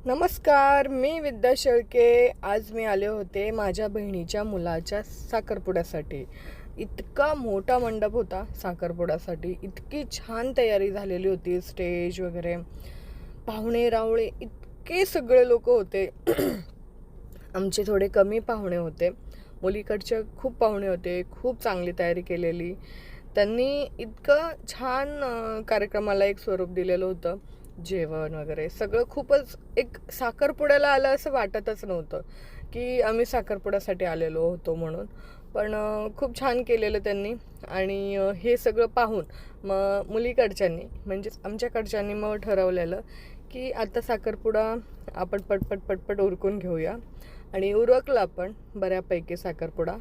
नमस्कार, मी विद्या शेळके. आज मी आले होते माझ्या बहिणीच्या मुलाच्या साखरपुड्यासाठी. इतका मोठा मंडप होता साखरपुड्यासाठी. इतकी छान तयारी झालेली होती, स्टेज वगैरे, पाहुणे रावळे इतके सगळे लोक होते. आमचे थोडे कमी पाहुणे होते, मुलीकडचे खूप पाहुणे होते. खूप चांगली तयारी केलेली त्यांनी. इतकं छान कार्यक्रमाला एक स्वरूप दिलेलं होतं. जेवण वगैरे सगळं खूपच एक साखरपुड्याला आलं असं वाटतच नव्हतं की आम्ही साखरपुड्यासाठी आलेलो होतो म्हणून. पण खूप छान केलेलं त्यांनी. आणि हे सगळं पाहून मग मुलीकडच्यांनी म्हणजेच आमच्याकडच्यांनी मग ठरवलेलं की आता साखरपुडा आपण पटपट पटपट उरकून घेऊया. आणि उरकला पण बऱ्यापैकी साखरपुडा.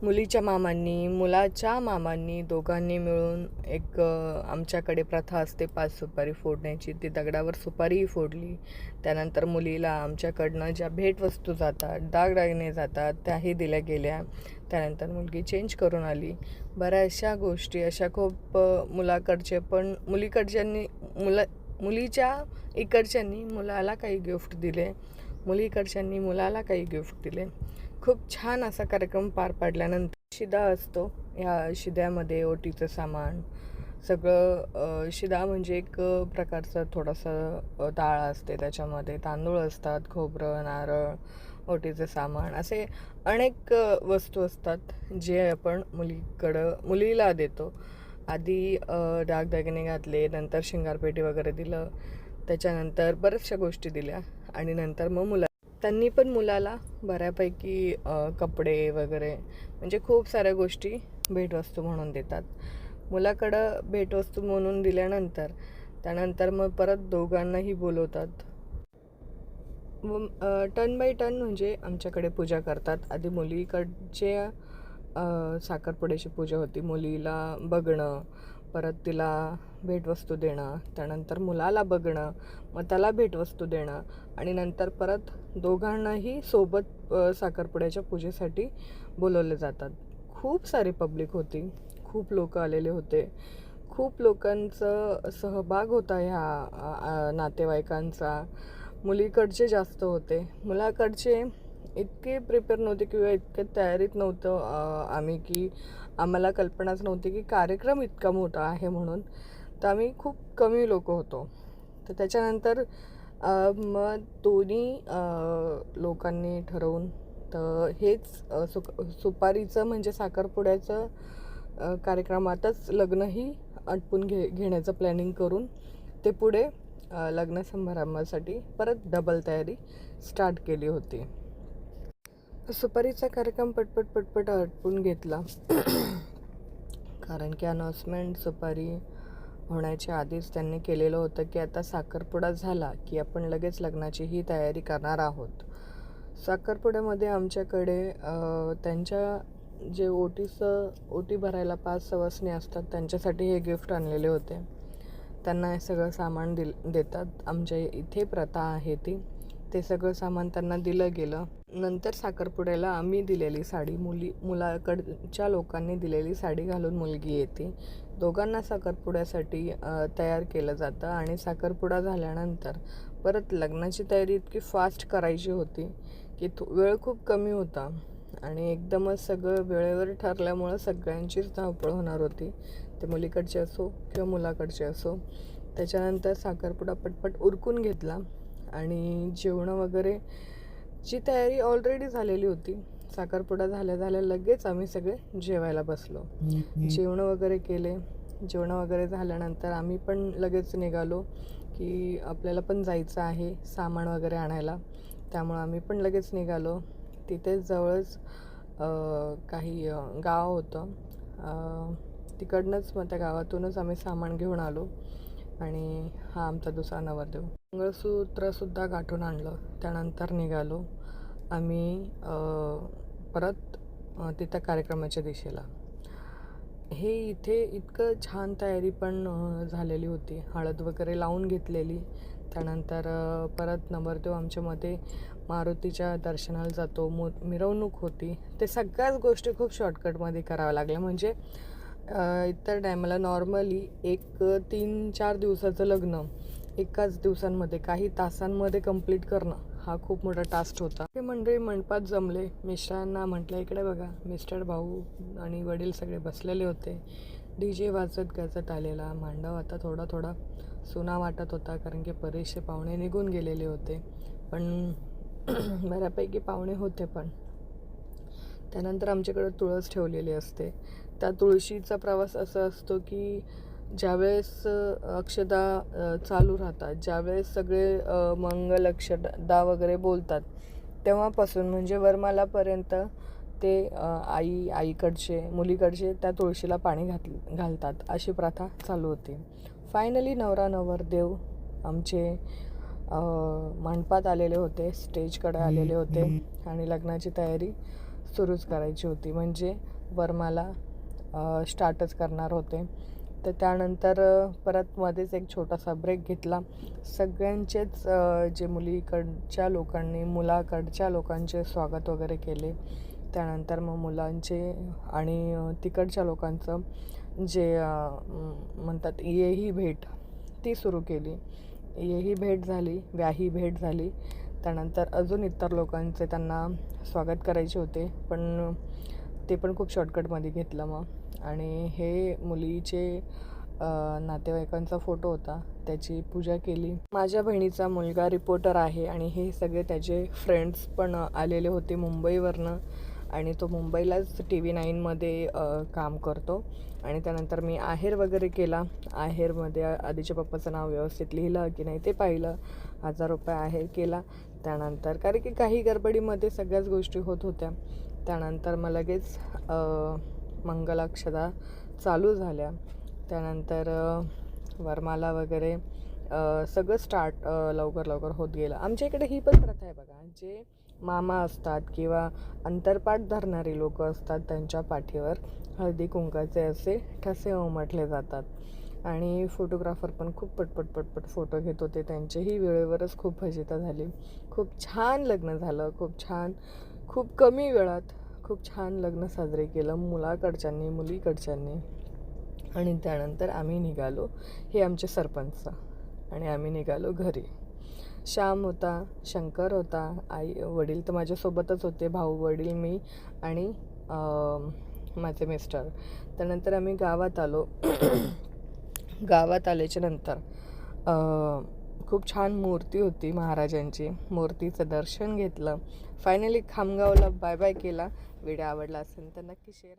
मुलीच्या मामांनी मुलाच्या मामांनी दोघांनी मिळून एक आमच्याकडे प्रथा असते 5 सुपारी फोडण्याची, ती दगडावर सुपारीही फोडली. त्यानंतर मुलीला आमच्याकडनं ज्या भेटवस्तू जातात, दागदागिने जातात, त्याही दिल्या गेल्या. त्यानंतर मुलगी चेंज करून आली. बऱ्याचशा गोष्टी अशा खूप मुलीच्या इकडच्यांनी मुलाला काही गिफ्ट दिले, मुलीकडच्यांनी मुलाला काही गिफ्ट दिले. खूप छान असा कार्यक्रम पार पाडल्यानंतर शिदा असतो. ह्या शिद्यामध्ये ओटीचं सामान सगळं, शिदा म्हणजे एक प्रकारचं थोडंसं डाळ असते, त्याच्यामध्ये तांदूळ असतात, खोबरं, नारळ, ओटीचं सामान, असे अनेक वस्तू असतात जे आपण मुलीला देतो. आधी दागदागिने घातले, नंतर शिंगारपेटी वगैरे दिलं, त्याच्यानंतर बऱ्याचशा गोष्टी दिल्या. आणि नंतर मग त्यांनी पण मुलाला बऱ्यापैकी कपडे वगैरे म्हणजे खूप साऱ्या गोष्टी भेटवस्तू म्हणून देतात. मुलाकडं भेटवस्तू म्हणून दिल्यानंतर त्यानंतर मग परत दोघांनाही बोलवतात. टर्न बाय टर्न म्हणजे आमच्याकडे पूजा करतात. आधी मुलीकडचे साखरपुड्याची पूजा होती. मुलीला बघणं, परत तिला भेटवस्तू देणं, त्यानंतर मुलाला बघणं, मग त्याला भेटवस्तू देणं, आणि नंतर परत दोघांनाही सोबत साखरपुड्याच्या पूजेसाठी बोलवले जातात. खूप सारी पब्लिक होती, खूप लोक आलेले होते. खूप लोकांचा सहभाग होता ह्या नातेवाईकांचा. मुलीकडचे जास्त होते, मुलाकडचे इतके प्रिपेअर नव्हते किंवा इतके तयारीत नव्हतं आम्ही, की आम्हाला कल्पनाच नव्हती की कार्यक्रम इतका मोठा आहे म्हणून. तर आम्ही खूप कमी लोक होतो. तर त्याच्यानंतर मग दोन्ही लोकांनी ठरवून तर हेच सुपारीचं म्हणजे साखरपुड्याचं कार्यक्रमातच लग्नही आटपून घेण्याचं प्लॅनिंग करून ते पुढे लग्न समारंभासाठी परत डबल तयारी स्टार्ट केली होती. सुपारीचा कार्यक्रम पटपट आटपून घेतला कारण की अनाउन्समेंट सुपारी होण्याच्या आधीच त्यांनी केलेलं होतं की आता साखरपुडा झाला की आपण लगेच लग्नाची ही तयारी करणार आहोत. साखरपुड्यामध्ये आमच्याकडे त्यांच्या जे ओटी भरायला 5 सवासणी असतात त्यांच्यासाठी हे गिफ्ट आणलेले होते. त्यांना हे सगळं सामान देतात. आमच्या इथे प्रथा आहे ती. ते सगळं सामान त्यांना दिलं गेलं. नंतर साखरपुड्याला आम्ही दिलेली साडी, मुलाकडच्या लोकांनी दिलेली साडी घालून मुलगी येते. दोघांना साखरपुड्यासाठी तयार केलं जातं. आणि साखरपुडा झाल्यानंतर परत लग्नाची तयारी इतकी फास्ट करायची होती की वेळ खूप कमी होता आणि एकदमच सगळं वेळेवर ठरल्यामुळं सगळ्यांचीच धावपळ होणार होती, ते मुलीकडचे असो किंवा मुलाकडचे असो. त्याच्यानंतर साखरपुडा पटपट उरकून घेतला आणि जेवणं वगैरे ची तयारी ऑलरेडी झालेली होती. साखरपुडा झाल्या लगेच आम्ही सगळे जेवायला बसलो. जेवणं वगैरे केले. जेवणं वगैरे झाल्यानंतर आम्ही पण लगेच निघालो की आपल्याला पण जायचं आहे सामान वगैरे आणायला. त्यामुळं आम्ही पण लगेच निघालो. तिथेच जवळच काही गाव होतं, तिकडनंच मग त्या गावातूनच आम्ही सामान घेऊन आलो. आणि हा आमचा दुसरा नवरदेव. मंगळसूत्रसुद्धा गाठून आणलं. त्यानंतर निघालो आम्ही परत तिथं कार्यक्रमाच्या दिशेला. हे इथे इतकं छान तयारी पण झालेली होती. हळद वगैरे लावून घेतलेली. त्यानंतर परत नवरदेव आमच्यामध्ये मारुतीच्या दर्शनाला जातो, मिरवणूक होती. ते सगळ्याच गोष्टी खूप शॉर्टकटमध्ये कराव्या लागल्या. म्हणजे इतर टायमाला नॉर्मली एक 3-4 दिवसाचं लग्न एकाच दिवसांमध्ये काही तासांमध्ये कंप्लीट करणं हा खूप मोठा टास्क होता. हे मंडळी मंडपात जमले. मिस्टरांना म्हटलं इकडे बघा. मिस्टर, भाऊ आणि वडील सगळे बसलेले होते. DJ वाजत गाजत आलेला. मांडव आता थोडा थोडा सुना वाटत होता, कारण की बरेचसे पाहुणे निघून गेलेले होते, पण बऱ्यापैकी पाहुणे होते. पण त्यानंतर आमच्याकडे तुळस ठेवलेली असते. त्या तुळशीचा प्रवास असा असतो की ज्यावेळेस अक्षदा चालू राहतात, ज्यावेळेस सगळे मंगल अक्षदा वगैरे बोलतात, तेव्हापासून म्हणजे वरमालापर्यंत ते आईकडचे मुलीकडचे त्या तुळशीला पाणी घालतात, अशी प्रथा चालू होती. फायनली नवरा नवरदेव आमचे मंडपात आलेले होते, स्टेजकडे आलेले होते आणि लग्नाची तयारी सुरूच करायची होती. म्हणजे वरमाला स्टार्टच करणार होते. तर त्यानंतर परत मध्येच एक छोटासा ब्रेक घेतला. सगळ्यांचेच जे मुलीकडच्या लोकांनी मुलाकडच्या लोकांचे स्वागत वगैरे केले. त्यानंतर मग मुलांचे आणि तिकडच्या लोकांचं जे म्हणतात येही भेट ती सुरू केली. येही भेट झाली, व्याही भेट झाली. त्यानंतर अजून इतर लोकांचे त्यांना स्वागत करायचे होते, पण ते पण खूप शॉर्टकटमध्ये घेतलं मग. आणि हे मुलीचे नातेवाईकांचा फोटो होता, त्याची पूजा केली. माझ्या बहिणीचा मुलगा रिपोर्टर आहे आणि हे सगळे त्याचे फ्रेंड्स पण आलेले होते मुंबईवरनं, आणि तो मुंबईलाच TV9मध्ये काम करतो. आणि त्यानंतर मी आहेर वगैरे केला. आहेरमध्ये आधीच्या पप्पाचं नाव व्यवस्थित लिहिलं की नाही ते पाहिलं. 1000 रुपये आहेर केला. त्यानंतर कारण की काही गडबडीमध्ये सगळ्याच गोष्टी होत होत्या. त्यानंतर मग लगेच मंगलाक्षदा चालू झाल्या. त्यानंतर वरमाला वगैरे सगळं स्टार्ट लवकर लवकर होत गेलं. आमच्या इकडे ही पण प्रथा आहे बघा, जे मामा असतात किंवा अंतरपाठ धरणारी लोक असतात, त्यांच्या पाठीवर हळदी कुंकाचे असे ठसे उमटले जातात. आणि फोटोग्राफर पण खूप पटपट फोटो घेत होते. त्यांचेही वेळेवरच खूप फजिती झाली. खूप छान लग्न झालं, खूप छान, खूप कमी वेळात खूप छान लग्न साजरे केलं मुलाकडच्यांनी मुलीकडच्यांनी. आणि त्यानंतर आम्ही निघालो, हे आमचे सरपंच, आणि आम्ही निघालो घरी. श्याम होता, शंकर होता, आई वडील तर माझ्यासोबतच होते, भाऊ वडील मी आणि माझे मिस्टर. त्यानंतर आम्ही गावात आलो. गावात आल्याच्या नंतर खूप छान मूर्ती होती महाराजांची. मूर्तीचं दर्शन घेतलं. फायनली खामगावला बाय बाय केला. व्हिडिओ आवडला असेल तर नक्की शेअर